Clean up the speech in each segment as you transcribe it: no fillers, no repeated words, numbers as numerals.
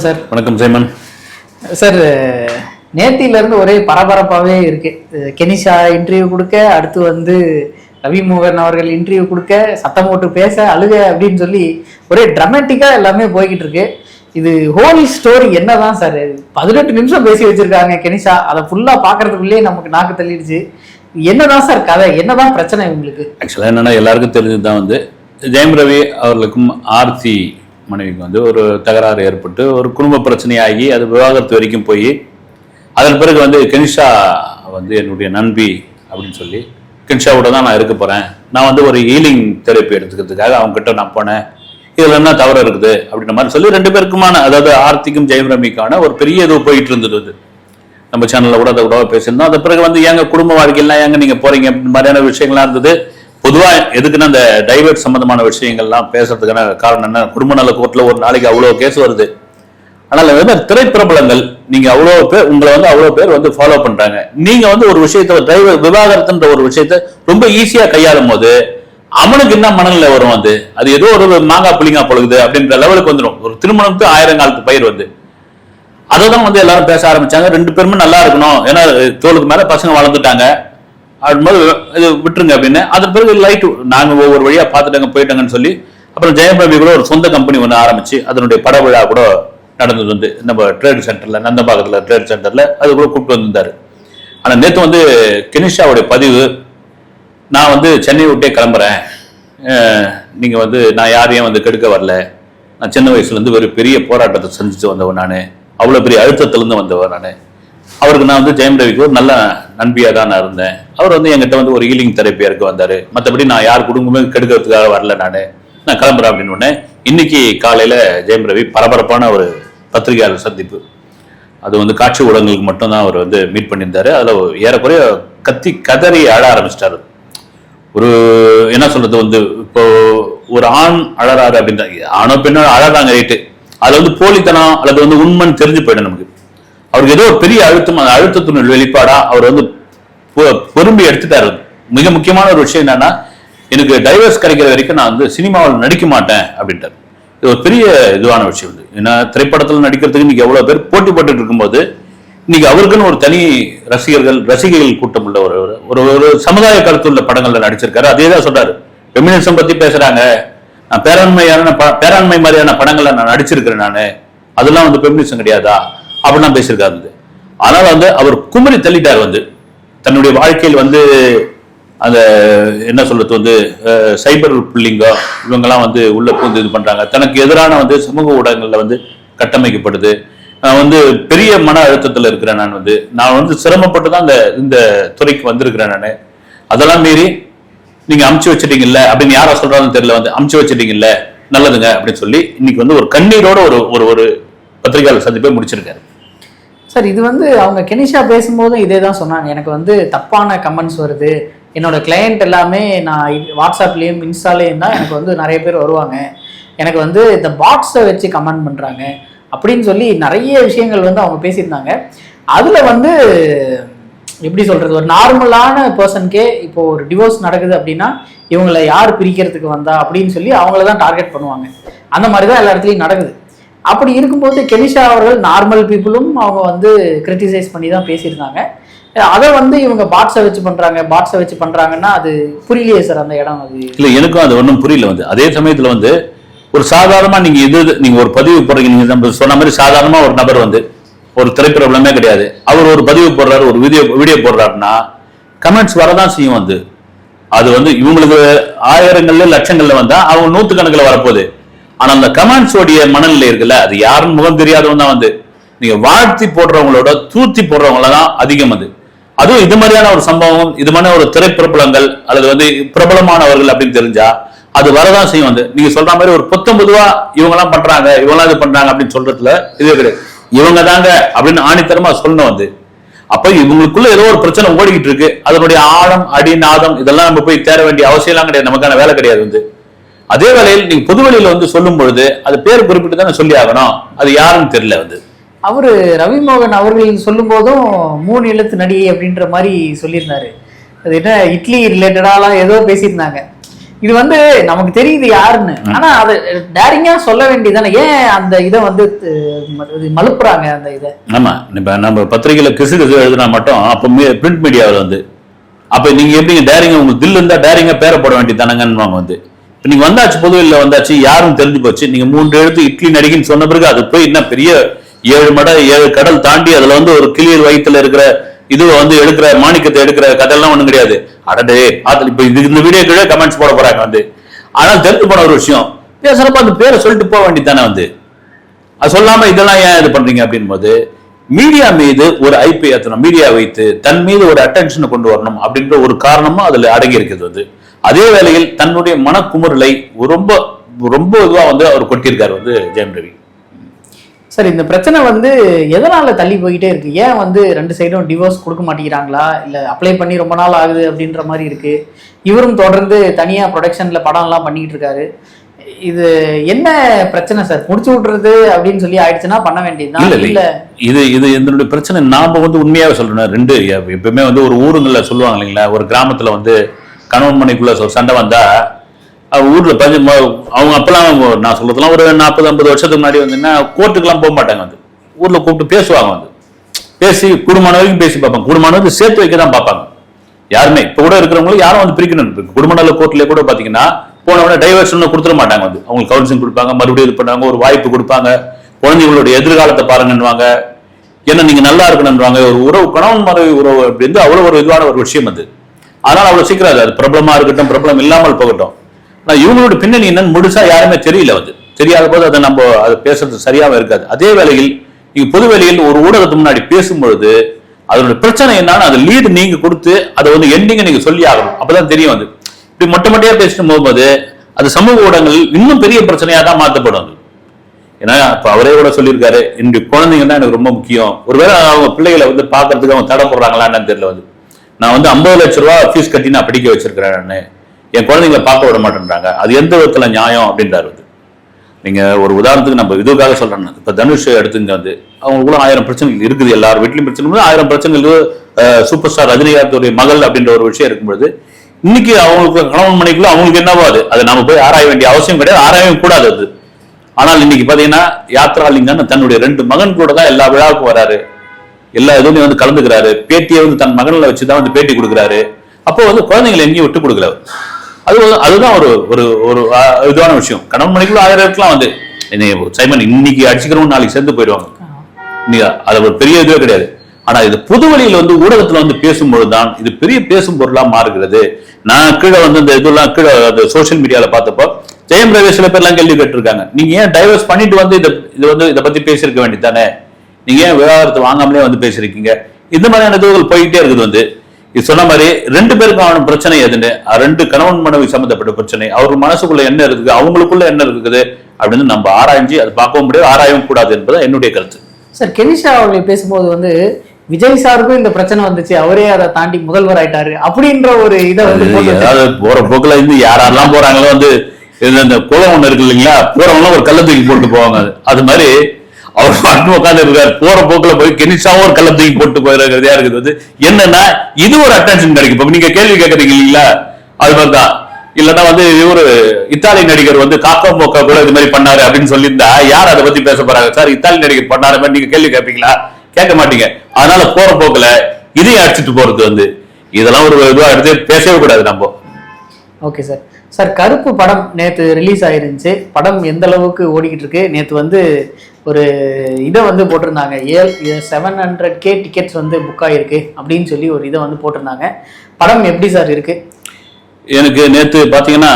Sir. வணக்கம் Simon sir. நேத்திலிருந்து ஒரே பரபரப்பாகவே இருக்கு. கெனிஷா இன்டர்வியூ கொடுக்க, அடுத்து வந்து ரவி மோகன் அவர்கள் இன்டர்வியூ கொடுக்க, சத்தம் போட்டு பேச, அழுக அப்படின்னு சொல்லி ஒரே ட்ராமேட்டிக்கா எல்லாமே போய்கிட்டு இருக்கு. இது ஹோல் ஸ்டோரி என்னதான் சார்? 18 நிமிஷம் பேசி வச்சிருக்காங்க கெனிஷா. அதை ஃபுல்லா பாக்குறதுக்குள்ளேயே நமக்கு நாக்கு தள்ளிடுச்சு. என்னதான் சார் கதை? என்னதான் பிரச்சனை இவங்களுக்கு? ஆக்சுவலா என்னன்னா எல்லாருக்கும் தெரிஞ்சதுதான் வந்து ஜெயம் ரவி அவர்களுக்கும் ஆர்த்தி மனைவிக்கு வந்து ஒரு தகராறு ஏற்பட்டு ஒரு குடும்ப பிரச்சனையாகி அது விவாகரத்து வரைக்கும் போய் அதன் பிறகு வந்து கெனிஷா வந்து என்னுடைய நண்பி அப்படின்னு சொல்லி கெனிஷாவோட தான் நான் இருக்க போறேன், நான் வந்து ஒரு ஹீலிங் தெரப்பி எடுத்துக்கிறதுக்காக அவங்க கிட்ட நான் போனேன், இதுல என்ன தவறு இருக்குது அப்படின்ற மாதிரி சொல்லி ரெண்டு பேருக்குமான, அதாவது ஆர்த்திக்கும் ஜெயம் ரவிக்கான ஒரு பெரிய இது போயிட்டு இருந்தது. நம்ம சேனல்ல கூட அதை கூட பேசியிருந்தோம். அது பிறகு வந்து எங்க குடும்ப வாழ்க்கையெல்லாம் எங்க நீங்க போறீங்க அப்படின்ற மாதிரியான விஷயங்கள்லாம் இருந்தது. பொதுவா எதுக்குன்னா அந்த டைவர்ட் சம்பந்தமான விஷயங்கள்லாம் பேசுறதுக்கான காரணம் என்ன, குடும்ப நல கோர்ட்ல ஒரு நாளைக்கு அவ்வளவு கேஸ் வருது. ஆனால் திரைப்பிரபலங்கள் நீங்க அவ்வளவு பேர், உங்களை வந்து அவ்வளவு பேர் வந்து ஃபாலோ பண்றாங்க. நீங்க வந்து ஒரு விஷயத்த விவாகரத்துன்ற ஒரு விஷயத்த ரொம்ப ஈஸியா கையாளும் போது அவனுக்கு என்ன மனநிலை வரும், அது ஏதோ ஒரு மாங்கா புளிங்கா பொழுது அப்படின்ற லெவலுக்கு வந்துடும். ஒரு திருமணத்துக்கு 1000 காலத்து பயிர் வந்து அதைதான் வந்து எல்லாரும் பேச ஆரம்பிச்சாங்க. ரெண்டு பேருமே நல்லா இருக்கணும், ஏன்னா தோளுக்கு மேல பசங்க வளர்ந்துட்டாங்க அப்படின்போது இது விட்டுருங்க அப்படின்னு. அதன் பிறகு லைட் நாங்க ஒவ்வொரு வழியா பார்த்துட்டாங்க போயிட்டாங்கன்னு சொல்லி அப்புறம் ஜெயம் ரவி கூட ஒரு சொந்த கம்பெனி ஒன்று ஆரம்பிச்சு அதனுடைய பட விழா கூட நடந்தது வந்து நம்ம ட்ரேட் சென்டர்ல, நந்தபாக்கத்துல ட்ரேட் சென்டர்ல அது கூட கூப்பிட்டு வந்திருந்தாரு. ஆனா நேற்று வந்து கெனிஷாவுடைய பதிவு, நான் வந்து சென்னை விட்டே கிளம்புறேன், நீங்க வந்து நான் யாரையும் வந்து கெடுக்க வரல, நான் சின்ன வயசுல இருந்து ஒரு பெரிய போராட்டத்தை சந்திச்சு வந்தவன், நான் அவ்வளவு பெரிய அழுத்தத்திலிருந்து வந்தவன், நான் அவருக்கு நான் வந்து ஜெயம் ரவிக்கு ஒரு நல்ல நண்பியா தான் நான் இருந்தேன், அவர் வந்து என்கிட்ட வந்து ஒரு ஹீலிங் தெரப்பியா இருக்க வந்தாரு, மற்றபடி நான் யார் குடும்பமே கெடுக்கிறதுக்காக வரல, நான் கிளம்புறேன் அப்படின்னு உடனே இன்னைக்கு காலையில ஜெயம் ரவி பரபரப்பான ஒரு பத்திரிகையாளர் சந்திப்பு, அது வந்து காட்சி ஊடகங்களுக்கு மட்டும்தான் அவர் வந்து மீட் பண்ணியிருந்தாரு. அதுல ஏறக்குறைய கத்தி கதறி அழ ஆரம்பிச்சிட்டாரு. ஒரு என்ன சொல்றது வந்து இப்போ ஒரு ஆண் அழறாரு அப்படின்ற, ஆணோ பெண்ணோ அழறாங்க ரைட்டு, அது வந்து போலித்தனம் அல்லது வந்து உண்மைன்னு தெரிஞ்சு போயிடும் நமக்கு. அவருக்கு ஏதோ ஒரு பெரிய அழுத்தம், அந்த அழுத்தத்தின் வெளிப்பாடா அவர் வந்து பொறும்பி எடுத்துட்டாரு. மிக முக்கியமான ஒரு விஷயம் என்னன்னா, எனக்கு டைவர்ஸ் கிடைக்கிற வரைக்கும் நான் வந்து சினிமாவில் நடிக்க மாட்டேன் அப்படின்ட்டார். இது ஒரு பெரிய இதுவான விஷயம் வந்து, ஏன்னா திரைப்படத்தில் நடிக்கிறதுக்கு இன்னைக்கு எவ்வளவு பேர் போட்டி போட்டுட்டு இருக்கும்போது இன்னைக்கு அவருக்குன்னு ஒரு தனி ரசிகைகள் கூட்டம் உள்ள ஒரு ஒரு சமுதாய கருத்துள்ள படங்கள்ல நடிச்சிருக்காரு. அதே தான் சொல்றாரு, ஃபெமினிசம் பத்தி பேசுறாங்க, நான் பேராண்மை மாதிரியான படங்கள்ல நான் நடிச்சிருக்கிறேன், நான் அதெல்லாம் வந்து ஃபெமினிசம் கிடையாதா அப்படிலாம் பேசியிருக்காரு. ஆனால் வந்து அவர் குமரி தள்ளிட்டார். வந்து தன்னுடைய வாழ்க்கையில் வந்து அந்த என்ன சொல்றது வந்து சைபர் புல்லிங்கோ இவங்கெல்லாம் வந்து உள்ள பூந்து இது பண்றாங்க, தனக்கு எதிரான வந்து சமூக ஊடகங்கள்ல வந்து கட்டமைக்கப்படுது, நான் வந்து பெரிய மன அழுத்தத்துல இருக்கிறேன், நான் வந்து சிரமப்பட்டு தான் இந்த துறைக்கு வந்திருக்கிறேன், நான் அதெல்லாம் மீறி நீங்க அமுச்சு வச்சிட்டீங்கல்ல அப்படின்னு யாரா சொல்றாங்கன்னு தெரியல, வந்து அமுச்சு வச்சிட்டீங்கல்ல நல்லதுங்க அப்படின்னு சொல்லி இன்னைக்கு வந்து ஒரு கண்ணீரோட ஒரு ஒரு பத்திரிகையாளர் சந்திப்பை முடிச்சிருக்காரு. சார், இது வந்து அவங்க கெனிஷா பேசும்போதும் இதே தான் சொன்னாங்க, எனக்கு வந்து தப்பான கமெண்ட்ஸ் வருது, என்னோட கிளையண்ட் எல்லாமே நான் வாட்ஸ்அப்லேயும் இன்ஸ்டாலேயும் தான் எனக்கு வந்து நிறைய பேர் வருவாங்க, எனக்கு வந்து இந்த பாட்ஸை வச்சு கமெண்ட் பண்ணுறாங்க அப்படின்னு சொல்லி நிறைய விஷயங்கள் வந்து அவங்க பேசியிருந்தாங்க. அதில் வந்து எப்படி சொல்கிறது, ஒரு நார்மலான பர்சனுக்கே இப்போ ஒரு டிவோர்ஸ் நடக்குது அப்படின்னா இவங்களை யார் பிரிக்கிறதுக்கு வந்தா அப்படின்னு சொல்லி அவங்கள தான் டார்கெட் பண்ணுவாங்க. அந்த மாதிரி தான் எல்லா இடத்துலையும் நடக்குது. அப்படி இருக்கும்போது கெனிஷா அவர்கள் நார்மல் பீப்புளும் அவங்க வந்து கிரிட்டிசைஸ் பண்ணி தான் பேசியிருந்தாங்க. அதை வந்து இவங்க பாட்ஸை வச்சு பண்றாங்கன்னா அது புரியலையே சார் அந்த இடம். அது இல்லை, எனக்கும் அது ஒன்றும் புரியல. வந்து அதே சமயத்தில் வந்து ஒரு சாதாரணமா நீங்க ஒரு பதிவு போடுறீங்க, நீங்க நம்ம சொன்ன மாதிரி சாதாரணமா ஒரு நபர் வந்து ஒரு திரைப்பிரபலமே கிடையாது, அவர் ஒரு பதிவு போடுறாரு, ஒரு வீடியோ போடுறாருன்னா கமெண்ட்ஸ் வரதான் செய்யும். வந்து அது வந்து இவங்களுக்கு ஆயிரங்கள்ல லட்சங்கள்ல வந்தா அவங்க 100 கணக்குல வரப்போகுது. ஆனா அந்த கமெண்ட்ஸ் உடைய மனநிலை இருக்குல்ல, அது யாரும் முகம் தெரியாதவங்க தான் வந்து நீங்க வாழ்த்தி போடுறவங்களோட தூத்தி போடுறவங்களதான் அதிகம். அதுவும் இது மாதிரியான ஒரு சம்பவம், இது மாதிரி ஒரு திரைப்பிரபலங்கள் அல்லது வந்து பிரபலமானவர்கள் அப்படின்னு தெரிஞ்சா அது வரதான் செய்யும். வந்து நீங்க சொல்ற மாதிரி ஒரு 19 இவங்கெல்லாம் பண்றாங்க, இவங்கெல்லாம் இது பண்றாங்க அப்படின்னு சொல்றதுல இது கிடையாது, இவங்க தாங்க அப்படின்னு ஆணித்தரமா சொல்லணும். வந்து அப்ப இவங்களுக்குள்ள ஏதோ ஒரு பிரச்சனை ஓடிக்கிட்டு இருக்கு, அதனுடைய ஆழம் அடி நாதம் இதெல்லாம் நம்ம போய் தேட வேண்டிய அவசியம் எல்லாம் கிடையாது, நமக்கான வேலை கிடையாது. வந்து அதே வேளையில் நீங்க பொது வழியில வந்து சொல்லும் பொழுது அது பேர் குறிப்பிட்டு தானே சொல்லி ஆகணும், அது யாருன்னு தெரியல. வந்து அவரு ரவி மோகன் அவர்கள் சொல்லும் போதும் 3 எழுத்து நடிகை அப்படின்ற மாதிரி சொல்லியிருந்தாரு. அது என்ன இட்லி ரிலேட்டடாலாம் ஏதோ பேசியிருந்தாங்க. இது வந்து நமக்கு தெரியுது யாருன்னு, ஆனா அது டேரிங்கா சொல்ல வேண்டியதானே, ஏன் அந்த இதை வந்து மலுப்புறாங்க அந்த இதை? ஆமா, இப்ப நம்ம பத்திரிகையில கிசு எழுதுனா மட்டும் அப்ப பிரிண்ட் மீடியாவில் வந்து அப்ப நீங்க எப்படி டேரிங்க உங்களுக்கு தில் இருந்தா டேரிங்கா பேர போட வேண்டியதானங்கன்னு வந்து இப்ப நீங்க வந்தாச்சு பொதுவெளியில வந்தாச்சு யாரும் தெரிஞ்சு போச்சு. நீங்க 3 எழுத்து இட்லி நடிகைன்னு சொன்ன பிறகு அது போய் என்ன பெரிய 7 கடல் தாண்டி அதுல வந்து ஒரு கிளியர் வயிற்றுல இருக்கிற இது வந்து எடுக்கிற மாணிக்கத்தை எடுக்கிற கதையெல்லாம் ஒண்ணும் கிடையாது. அடடே அதுல இப்ப இந்த வீடியோ கீழே கமெண்ட்ஸ் போட போறாங்க வந்து. ஆனால் தெரிஞ்சு போன ஒரு விஷயம் பேசுறப்ப அந்த பேரை சொல்லிட்டு போக வேண்டியதானே வந்து. அது சொல்லாம இதெல்லாம் ஏன் இது பண்றீங்க அப்படின் போது மீடியா மீது ஒரு ஐபி ஏற்றணும், மீடியா வைத்து தன் மீது ஒரு அட்டென்ஷனை கொண்டு வரணும் அப்படின்ற ஒரு காரணமும் அதுல அடங்கி இருக்கிறது வந்து. அதே வேளையில் தன்னுடைய மனக்குமுறலை ரொம்ப ரொம்ப இதுவா வந்து அவர் கொட்டியிருக்காரு வந்து ஜெயம் ரவி. சார் இந்த பிரச்சனை வந்து எதனால தள்ளி போயிட்டே இருக்கு? ஏன் வந்து 2 சைடும் டிவோர்ஸ் கொடுக்க மாட்டேங்கிறாங்களா, இல்ல அப்ளை பண்ணி ரொம்ப நாள் ஆகுது அப்படின்ற மாதிரி இருக்கு. இவரும் தொடர்ந்து தனியா ப்ரொடக்ஷன்ல படம் எல்லாம் பண்ணிட்டு இருக்காரு. இது என்ன பிரச்சனை சார்? முடிச்சு விட்டுறது அப்படின்னு சொல்லி ஆயிடுச்சுன்னா பண்ண வேண்டியதுதான். இல்ல இது என்னுடைய பிரச்சனை. நாம வந்து உண்மையாவே சொல்றேன், 2 எப்பவுமே வந்து ஒரு ஊருங்கள்ல சொல்லுவாங்க இல்லைங்களா, ஒரு கிராமத்துல வந்து கணவன் மனைக்குள்ள சண்டை வந்தா ஊர்ல அவங்க அப்பெல்லாம் நான் சொல்றதுலாம் ஒரு 40-50 வருஷத்துக்கு முன்னாடி வந்தீங்கன்னா கோர்ட்டுக்கெல்லாம் போக மாட்டாங்க வந்து. ஊர்ல கூப்பிட்டு பேசுவாங்க வந்து, பேசி குடும்பமான வரைக்கும் பேசி பார்ப்பாங்க. குடும்பமான வந்து சேர்த்து வைக்க தான் பார்ப்பாங்க யாருமே. இப்ப கூட இருக்கிறவங்களும் யாரும் வந்து பிரிக்கணும். குடும்ப கோர்ட்ல கூட பாத்தீங்கன்னா போனவொடனே டைவர்ஷன் கொடுத்துட மாட்டாங்க வந்து. அவங்களுக்கு கவுன்சிலிங் கொடுப்பாங்க, மறுபடியும் இது பண்ணாங்க, ஒரு வாய்ப்பு கொடுப்பாங்க, குழந்தைகளுடைய எதிர்காலத்தை பாருங்கன்னுவாங்க, ஏன்னா நீங்க நல்லா இருக்கணும்வாங்க. ஒரு உறவு கணவன் மனைவி உறவு அப்படி அவ்வளவு ஒரு இதுவான ஒரு விஷயம் அது. அதனால அவ்வளவு சீக்கிரம் அது பிரபலமா இருக்கட்டும், பிரபலம் இல்லாமல் போகட்டும். ஆனா இவங்களோட பின்னணி என்னன்னு முழுசா யாருமே தெரியல வந்து. தெரியாத போது அதை நம்ம அதை பேசுறது சரியாவே இருக்காது. அதே வேளையில் நீங்க பொது வேளையில் ஒரு ஊடகத்துக்கு முன்னாடி பேசும்பொழுது அதோட பிரச்சனை என்னன்னு அது லீடு நீங்க கொடுத்து அதை வந்து எண்டிங்க நீங்க சொல்லி ஆகணும். அப்பதான் தெரியும் வந்து. இப்படி மொட்டையா பேசிட்டு போகும்போது அது சமூக ஊடகங்கள் இன்னும் பெரிய பிரச்சனையா தான் மாற்றப்படும். ஏன்னா இப்ப அவரே கூட சொல்லியிருக்காரு, என்னுடைய குழந்தைங்க தான் எனக்கு ரொம்ப முக்கியம். ஒருவேளை அவங்க பிள்ளைகளை வந்து பாக்குறதுக்கு அவங்க தடை போடுறாங்களான்னு தெரியல வந்து. நான் வந்து 50 லட்சம் ரூபாய் ஃபீஸ் கட்டி நான் படிக்க வச்சிருக்கிறேன், என் குழந்தைங்களை பார்க்க விட மாட்டேன்றாங்க, அது எந்த விதத்துல நியாயம் அப்படின்றாரு. நீங்க ஒரு உதாரணத்துக்கு நம்ம இதுக்காக சொல்றேன், இப்ப தனுஷ் எடுத்துங்க வந்து அவங்களுக்குள்ள 1000 பிரச்சனைகள் இருக்குது. எல்லாரும் வீட்லயும் பிரச்சனை 1000 பிரச்சனைகள். சூப்பர் ஸ்டார் ரஜினிகாந்தோடைய மகள் அப்படின்ற ஒரு விஷயம் இருக்கும்பொழுது இன்னைக்கு அவங்களுக்கு கணவன் மனைக்குள்ள அவங்களுக்கு என்னவோ அது நம்ம போய் ஆராய வேண்டிய அவசியம் கிடையாது, ஆராயவும் கூடாது அது. ஆனால் இன்னைக்கு பாத்தீங்கன்னா யாத்ராலிங்கன்னு தன்னுடைய 2 மகன் கூட தான் எல்லா விழாவுக்கும் வராரு, எல்லா இதுலயும் வந்து கலந்துக்கிறாரு. பேட்டியை வந்து தன் மகன்ல வச்சுதான் வந்து பேட்டி கொடுக்குறாரு. அப்போ வந்து குழந்தைங்களை எங்கேயும் விட்டு கொடுக்கல. அதுதான் ஒரு ஒரு ஒரு இதுவான விஷயம். கணவன் மனைக்குள்ள 1000 இருக்கலாம் வந்து சைமன் இன்னைக்கு அடிச்சுக்கிறவங்க நாளைக்கு சேர்ந்து போயிடுவாங்க. அது ஒரு பெரிய இதுவே கிடையாது. ஆனா இது பொது வழியில் வந்து ஊடகத்துல வந்து பேசும்பொழுதுதான் இது பெரிய பேசும் பொருளா மாறுகிறது. நான் கீழே வந்து இந்த இதெல்லாம் கீழே சோசியல் மீடியால பார்த்தப்போ ஜெயம் ரவி சில பேர்லாம் கேள்வி கேட்டிருக்காங்க, நீங்க ஏன் டைவர்ஸ் பண்ணிட்டு வந்து இதை பத்தி பேசியிருக்க வேண்டியதானே, நீங்க ஏன் விவாகரத்து வாங்காமலே வந்து பேசிருக்கீங்க. இந்த மாதிரியான இதுகள் போயிட்டே இருக்குது வந்து. இது சொன்ன மாதிரி 2 பேருக்கான பிரச்சனை எதுன்னு, 2 கணவன் மனைவி சம்பந்தப்பட்ட பிரச்சனை, அவர் மனசுக்குள்ள என்ன இருக்குது, அவங்களுக்குள்ள என்ன இருக்குது அப்படின்னு நம்ம ஆராய்ச்சி அது பார்க்கவும் முடியாது, ஆராயவும் கூடாது என்பது என்னுடைய கருத்து. சார் கெனிஷா அவர்கள் பேசும்போது வந்து விஜய் சாருக்கும் இந்த பிரச்சனை வந்துச்சு, அவரே அதை தாண்டி முதல்வர் ஆயிட்டாரு அப்படின்ற ஒரு இதை வந்து போற போக்குல இருந்து யாரெல்லாம் போறாங்களோ வந்து இந்த குளம் ஒண்ணு இருக்கு இல்லைங்களா, போறவங்க ஒரு கள்ள தூக்கி போட்டு போவாங்க. அது மாதிரி அவர் மட்டும் உட்காந்து இருக்காரு, போற போக்குல போய் கெனிஷாவும் ஒரு கள்ள தூக்கி போட்டு போயிருக்கிறதா இருக்குது வந்து. என்னன்னா இது ஒரு அட்டென்ஷன் கிடைக்கும். இப்ப நீங்க கேள்வி கேட்கறீங்க இல்லைங்களா, அது மாதிரிதான். இல்லன்னா வந்து ஒரு இத்தாலி நடிகர் வந்து காக்கா மோக்கா கூட இது மாதிரி பண்ணாரு அப்படின்னு சொல்லியிருந்தா யார் அதை பத்தி பேச போறாங்க? சார் இத்தாலி நடிகர் பண்ணாரு மாதிரி நீங்க கேள்வி கேட்பீங்களா? கேட்க மாட்டீங்க. அதனால போற போக்குல இதையும் அடிச்சுட்டு போறது வந்து இதெல்லாம் ஒரு இதுவா எடுத்து பேசவே கூடாது நம்ம. Okay sir. சார் கருப்பு படம் நேற்று ரிலீஸ் ஆயிருந்துச்சு. படம் எந்த அளவுக்கு ஓடிக்கிட்டு இருக்கு? நேற்று வந்து ஒரு இதை வந்து போட்டிருந்தாங்க, 700K டிக்கெட்ஸ் வந்து புக் ஆயிருக்கு அப்படின்னு சொல்லி ஒரு இதை வந்து போட்டிருந்தாங்க. படம் எப்படி சார் இருக்கு? எனக்கு நேற்று பார்த்தீங்கன்னா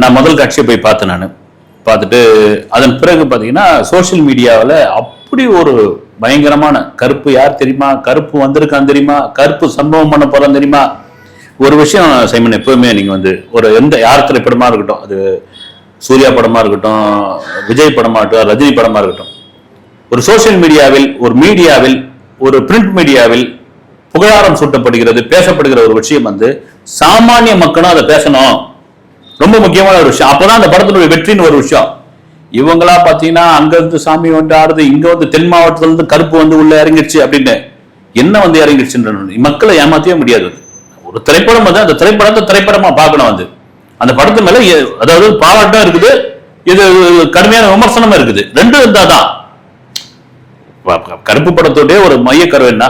நான் முதல் காட்சியை போய் பார்த்தேன். நான் பார்த்துட்டு அதன் பிறகு பார்த்தீங்கன்னா சோசியல் மீடியாவில் அப்படி ஒரு பயங்கரமான கருப்பு யார் தெரியுமா, கருப்பு வந்திருக்கான் தெரியுமா, கருப்பு சம்பவம் பண்ண போறான் தெரியுமா. ஒரு விஷயம் சைமன், எப்பவுமே நீங்க வந்து ஒரு யார் திரைப்படமா இருக்கட்டும், அது சூர்யா படமா இருக்கட்டும், விஜய் படமா இருக்கட்டும், ரஜினி படமா இருக்கட்டும், ஒரு சோசியல் மீடியாவில், ஒரு மீடியாவில், ஒரு பிரிண்ட் மீடியாவில் புகழாரம் சூட்டப்படுகிறது, பேசப்படுகிற ஒரு விஷயம் வந்து சாமானிய மக்களும் அதை பேசணும். ரொம்ப முக்கியமான ஒரு விஷயம். அப்பதான் அந்த படத்தினுடைய வெற்றின்னு ஒரு விஷயம். இவங்களா பாத்தீங்கன்னா அங்க இருந்து சாமி வந்து ஆடுது, இங்க வந்து தென் மாவட்டத்துல இருந்து கருப்பு வந்து உள்ள இறங்கிடுச்சு அப்படின்னு என்ன வந்து இறங்கிடுச்சுன்ற மக்களை ஏமாத்தவே முடியாது. ஒரு திரைப்படம் வந்து அந்த திரைப்படத்தை திரைப்படமா பார்க்கணும் வந்து. அந்த படத்து மேல அதாவது பாராட்டம் இருக்குது, இது கடுமையான விமர்சனமும் இருக்குது. ரெண்டும் இருந்தாதான். கருப்பு படத்துடைய ஒரு மைய கரு என்ன,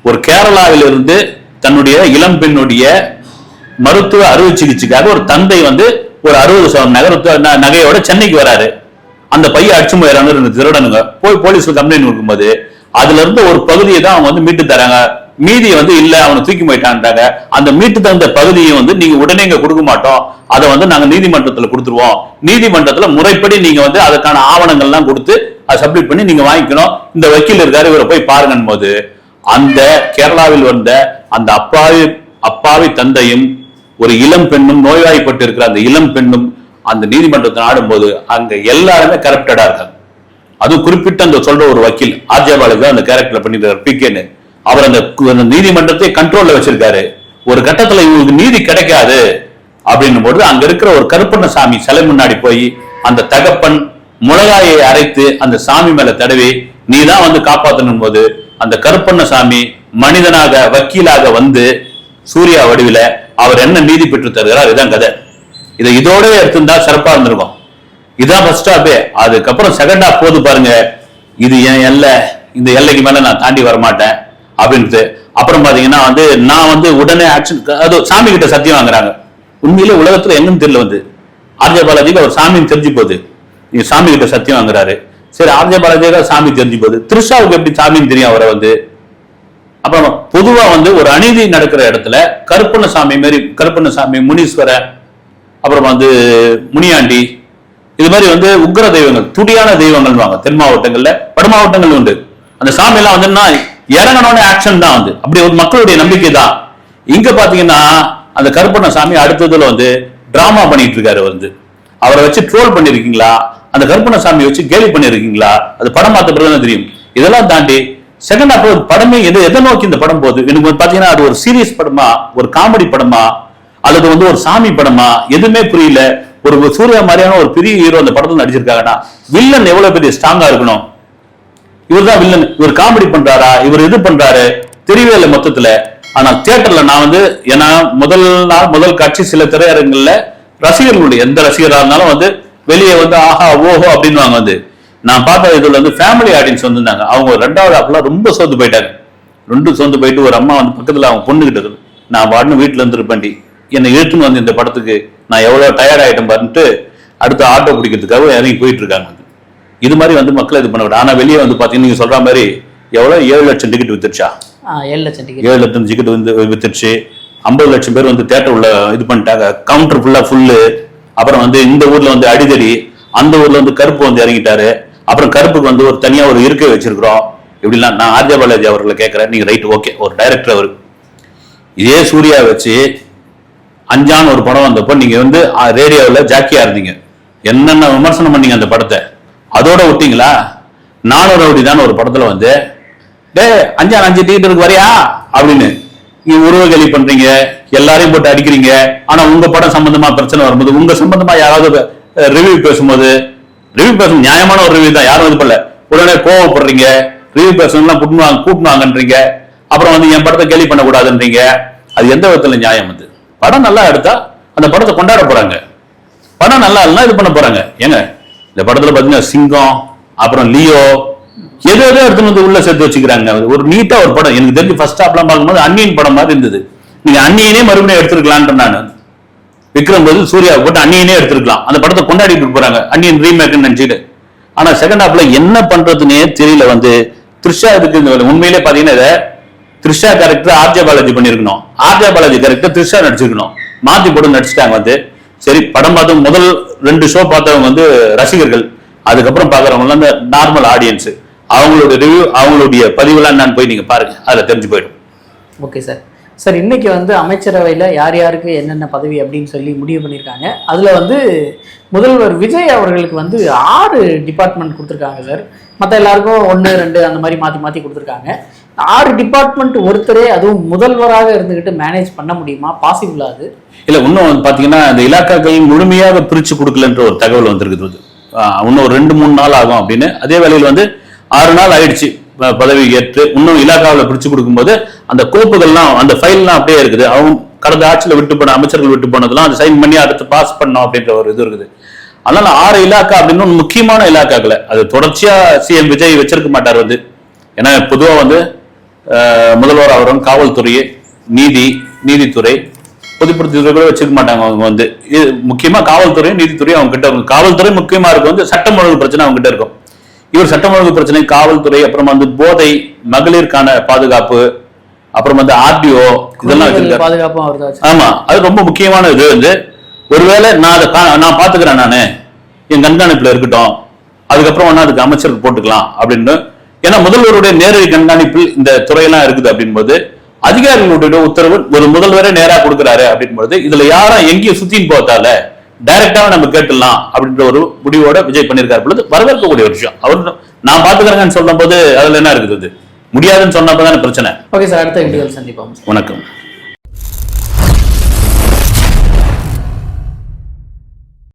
ஒரு கேரளாவில் இருந்து தன்னுடைய இளம் பெண்ணுடைய மருத்துவ அறுவை சிகிச்சைக்காக ஒரு தந்தை வந்து ஒரு 60 சவரன் நகையோட சென்னைக்கு வராரு. அந்த பையன் அடிச்சு போயிடறாங்க 2 திருடனுங்க. போய் போலீஸ்ல கம்ப்ளைண்ட் கொடுக்கும்போது அதுல இருந்து ஒரு பகுதியை தான் அவங்க வந்து மீட்டு தராங்க, மீதியை வந்து இல்ல அவனை தூக்கி போயிட்டான்றாங்க. அந்த மீட்டு தந்த பகுதியை வந்து நீங்க உடனே இங்க கொடுக்க மாட்டோம், அதை வந்து நாங்க நீதிமன்றத்துல கொடுத்துருவோம், நீதிமன்றத்துல முறைப்படி நீங்க வந்து அதுக்கான ஆவணங்கள்லாம் கொடுத்து அதை சப்மிட் பண்ணி நீங்க வாங்கிக்கணும், இந்த வக்கீல் இருக்காரு இவரை போய் பாருங்கன்னு போது அந்த கேரளாவில் வந்த அந்த அப்பாவி தந்தையும் ஒரு இளம் பெண்ணும், நோய்வாய்ப்பட்டு இருக்கிற அந்த இளம் பெண்ணும் அந்த நீதிமன்றத்தை ஆடும்போது அங்க எல்லாருமே கரப்டடா இருக்காங்க. அதுவும் குறிப்பிட்ட அந்த சொல்ற ஒரு வக்கீல் ஆர்ஜே பாலாஜி அந்த கேரக்டர் பண்ணிருக்காரு பிகேன்னு, அவர் அந்த நீதிமன்றத்தை கண்ட்ரோல்ல வச்சிருக்காரு. ஒரு கட்டத்துல இவங்களுக்கு நீதி கிடைக்காது அப்படின்னும் போது அங்க இருக்கிற ஒரு கருப்பண்ணசாமி சிலை முன்னாடி போய் அந்த தகப்பன் மிளகாயை அரைத்து அந்த சாமி மேல தடவி நீ தான் வந்து காப்பாற்றணும் போது அந்த கருப்பண்ணசாமி மனிதனாக வக்கீலாக வந்து சூர்யா வடிவில அவர் என்ன நீதி பெற்று தருகிறார். இதுதான் கதை. இதை இதோட எடுத்திருந்தா சிறப்பா இருந்திருக்கும். இதான் ஃபர்ஸ்ட் ஹாஃபே. அதுக்கப்புறம் செகண்ட் ஹாஃப் போது பாருங்க, இது என் எல்லை, இந்த எல்லைக்கு மேல நான் தாண்டி வரமாட்டேன் அப்படின்ட்டு. அப்புறம் பாத்தீங்கன்னா வந்து நான் வந்து உடனே ஆக்ஷன், அது சாமி கிட்ட சத்தியம் வாங்குறாங்க. உண்மையிலே உலகத்துல எங்கன்னு தெரியல வந்து ஆர்ஜே பாலாஜிக்கு அவர் சாமின்னு தெரிஞ்சு போகுது, நீங்க சாமி கிட்ட சத்தியம் வாங்குறாரு. சரி, ஆர்ஜே பாலாஜிக்கு சாமி தெரிஞ்சு போகுது, த்ரிஷாவுக்கு எப்படி சாமின்னு தெரியும் அவரை வந்து. அப்புறம் பொதுவா வந்து ஒரு அநீதி நடக்கிற இடத்துல கருப்பண்ணசாமி, முனீஸ்வரர், அப்புறம் வந்து முனியாண்டி, இது மாதிரி வந்து உக்ர தெய்வங்கள், துடியான தெய்வங்கள் வாங்க. தென் மாவட்டங்கள்ல, வட மாவட்டங்கள் உண்டு. அந்த சாமி எல்லாம் வந்து இறங்கணும்னு ஆக்ஷன் தான் வந்து அப்படி ஒரு மக்களுடைய நம்பிக்கை தான். இங்க பாத்தீங்கன்னா அந்த கருப்பண்ணசாமி அடுத்ததுல வந்து டிராமா பண்ணிட்டு இருக்காரு. வந்து அவரை வச்சு ட்ரோல் பண்ணிருக்கீங்களா, அந்த கருப்பண்ணசாமியை வச்சு கேலி பண்ணிருக்கீங்களா, அது படம் பார்த்த பிறகு தெரியும். இதெல்லாம் தாண்டி செகண்ட் ஹாஃப் படமே எதை நோக்கி இந்த படம் போகுது எனக்கு பாத்தீங்கன்னா, அது ஒரு சீரியஸ் படமா, ஒரு காமெடி படமா, அல்லது வந்து ஒரு சாமி படமா, எதுவுமே புரியல. ஒரு சூர்யா மாதிரியான ஒரு பெரிய ஹீரோ அந்த படத்துல நடிச்சிருக்காங்கன்னா வில்லன் எவ்வளவு பெரிய ஸ்ட்ராங்கா இருக்கணும். இவர் தான் வில்லன், இவர் காமெடி பண்றாரா, இவர் இது பண்றாரு தெரியவே இல்லை மொத்தத்துல. ஆனா தியேட்டர்ல நான் வந்து ஏன்னா முதல் காட்சி சில திரையரங்குல ரசிகர்களுடைய எந்த ரசிகராக இருந்தாலும் வந்து வெளியே வந்து ஆஹா ஓஹோ அப்படின்னு வந்து நான் பார்த்த இதுல வந்து ஃபேமிலி ஆடியன்ஸ் வந்திருந்தாங்க. அவங்க 2வது ஹாஃப்ல ரொம்ப சோர்ந்து போயிட்டாங்க. சோர்ந்து போயிட்டு ஒரு அம்மா வந்து பக்கத்துல அவங்க பொண்ணுகிட்ட நான் வாடன்னு வீட்டுல இருந்துருப்பேன்டி, என்னை இழுத்துன்னு வந்து இந்த படத்துக்கு நான் எவ்வளவு டயர்ட் ஆயிட்டேன் பாருன்ட்டு அடுத்த ஆட்டோ பிடிக்கிறதுக்காக இறங்கி போயிட்டு இருக்காங்க. இது மாதிரி வந்து மக்கள் இது பண்ண விட. ஆனா வெளியே வந்து பாத்தீங்கன்னா நீங்க சொல்ற மாதிரி எவ்வளவு 7 லட்சம் டிக்கெட் வித்துருச்சா, 7 லட்சம் டிக்கெட் வந்து வித்துருச்சு. 50 லட்சம் பேர் வந்து தியேட்டர் உள்ள இது பண்ணிட்டாங்க, கவுண்டர் ஃபுல்லு. அப்புறம் வந்து இந்த ஊர்ல வந்து அடிதடி, அந்த ஊர்ல வந்து கருப்பு வந்து இறங்கிட்டாரு. அப்புறம் கருப்புக்கு வந்து ஒரு தனியா ஒரு இருக்கை வச்சிருக்கிறோம். இப்படிலாம் நான் ஆர்ஜே பாலாஜி அவர்களை கேட்கிறேன், நீங்க ரைட் ஓகே, ஒரு டைரக்டர் அவரு இதே சூர்யா வச்சு அஞ்சான் ஒரு படம் வந்தப்போ நீங்க வந்து ரேடியோவில் ஜாக்கியா இருந்தீங்க, என்னென்ன விமர்சனம் பண்ணீங்க அந்த படத்தை, அதோட விட்டீங்களா? 400 ரவுடிதான் ஒரு படத்துல வந்து அஞ்சான் 5 டிக்கெட் இருக்கு வரையா அப்படின்னு நீங்க உருவகேலி பண்றீங்க, எல்லாரையும் போட்டு அடிக்கிறீங்க. ஆனா உங்க படம் சம்பந்தமா பிரச்சனை வரும்போது, உங்க சம்பந்தமா யாராவது ரிவ்யூ பேசும்போது, ரிவ்யூ பேசும் நியாயமான ஒரு ரிவ்யூ தான், யாரும் இது பண்ணல, உடனே கோவப்படுறீங்க, ரிவ்யூ பேசணும்லாம் கூட்டினாங்கன்றீங்க. அப்புறம் வந்து என் படத்தை கேலி பண்ணக்கூடாதுன்றீங்க. அது எந்த விதத்துல நியாயம்? வந்து படம் நல்லா எடுத்தா அந்த படத்தை கொண்டாட போறாங்க, படம் நல்லா இல்லைன்னா இது பண்ண போறாங்க. ஏங்க இந்த படத்துல பாத்தீங்கன்னா சிங்கம், அப்புறம் லியோ, எதோ எடுத்து வந்து உள்ள சேர்த்து வச்சுக்கிறாங்க. ஒரு நீட்டா ஒரு படம் எனக்கு தெரிஞ்சு ஃபர்ஸ்ட் ஹாப்லாம் பார்க்கும்போது அன்னியன் படம் மாதிரி இருந்தது. நீங்க அன்னியனே மறுபடியும் எடுத்துருக்கலான் நான் விக்ரம் போது சூர்யா போட்டு அன்னியனே எடுத்துருக்கலாம், அந்த படத்தை கொண்டாடிட்டு போறாங்க அன்னியன் ரீமேக் நினைச்சிட்டு. ஆனா செகண்ட் ஹாப்ல என்ன பண்றதுன்னே தெரியல. வந்து த்ரிஷா இதுக்கு உண்மையிலே பாத்தீங்கன்னா த்ரிஷா கேரக்டர் ஆர்ஜே பாலாஜி பண்ணிருக்கணும், ஆர்ஜே பாலாஜி கேரக்டர் த்ரிஷா நடிச்சிருக்கணும், மாத்தி போட்டு நடிச்சுட்டாங்க. வந்து சரி படம் பார்த்து முதல் 2 ஷோ பார்த்தவங்க வந்து ரசிகர்கள், அதுக்கப்புறம் பாக்குறவங்க அந்த நார்மல் ஆடியன்ஸ், அவங்களுடைய ரிவ்யூ அவங்களுடைய பதிவுலாம் என்னன்னு போய் நீங்க பாருங்க, அதுல தெரிஞ்சு போயிடும். Okay sir. சார் இன்னைக்கு வந்து அமைச்சரவையில் யார் யாருக்கு என்னென்ன பதவி அப்படின்னு சொல்லி முடிவு பண்ணியிருக்காங்க. அதில் வந்து முதல்வர் விஜய் அவர்களுக்கு வந்து 6 டிபார்ட்மெண்ட் கொடுத்துருக்காங்க சார். மற்ற எல்லாருக்கும் 1, 2 அந்த மாதிரி மாற்றி கொடுத்துருக்காங்க. 6 டிபார்ட்மெண்ட் ஒருத்தரே அதுவும் முதல்வராக இருந்துகிட்டு மேனேஜ் பண்ண முடியுமா? பாசிபிளா? அது இல்லை, இன்னும் பார்த்தீங்கன்னா இந்த இலாக்காக்கள் முழுமையாக பிரித்து கொடுக்கலன்ற ஒரு தகவல் வந்திருக்குது. இன்னும் 2-3 நாள் ஆகும் அப்படின்னு. அதே வேளையில் வந்து 6 நாள் ஆயிடுச்சு பதவி ஏற்று. இன்னும் இலாக்காவில் பிரித்து கொடுக்கும்போது அந்த கோப்புகள்லாம் அந்த ஃபைல்லாம் அப்படியே இருக்குது. அவங்க கடந்த ஆட்சியில் விட்டு போன அமைச்சர்கள் விட்டு போனதெல்லாம் அதை சைன் பண்ணி அடுத்து பாஸ் பண்ணோம் அப்படின்ற ஒரு இது இருக்குது. அதனால 6 இலாக்கா அப்படின்னு முக்கியமான இலாக்காக்களை அது தொடர்ச்சியா சிஎம் விஜய் வச்சிருக்க மாட்டார் வந்து. ஏன்னா பொதுவா வந்து முதல்வர் அவரும் காவல்துறை, நீதித்துறை, பொதுப்படுத்துறை கூட வச்சுக்க மாட்டாங்க. அவங்க வந்து முக்கியமா காவல்துறை, நீதித்துறை அவங்க கிட்ட இருக்கும். காவல்துறை முக்கியமா இருக்கும் வந்து சட்டம் ஒழுங்கு பிரச்சனை அவங்க கிட்ட இருக்கும். இவர் சட்டம் ஒழுங்கு பிரச்சனை, காவல்துறை, அப்புறம் வந்து போதை, மகளிருக்கான பாதுகாப்பு, அப்புறம் வந்து ஆர்டிஓ இதெல்லாம் வச்சிருக்காரு. ஆமா, அது ரொம்ப முக்கியமான இது வந்து. ஒருவேளை நான் பாத்துக்கிறேன், நானு என் கண்காணிப்புல இருக்கட்டும், அதுக்கப்புறம் அதுக்கு அமைச்சருக்கு போட்டுக்கலாம் அப்படின்னு. ஏன்னா முதல்வருடைய நேரடி கண்காணிப்பில் இந்த துறையெல்லாம் இருக்குது அப்படின்போது அதிகாரிகளுடைய உத்தரவு ஒரு முதல்வரே நேரா கொடுக்குறாரு அப்படின்போது இதுல யாரும் எங்கேயும் சுத்தின்னு போத்தால டைரக்டாவே நம்ம கேட்டுடலாம் அப்படின்ற ஒரு முடிவோட விஜய் பண்ணியிருக்காரு பொழுது வரவேற்கக்கூடிய ஒரு விஷயம். அவர் நான் பாத்துக்கிறேங்கன்னு சொல்லும் போது அதுல என்ன இருக்குது, முடியாதுன்னு சொன்னப்பதான பிரச்சனை. ஓகே சார், அடுத்த வீடியோவில் சந்திப்போம். வணக்கம்.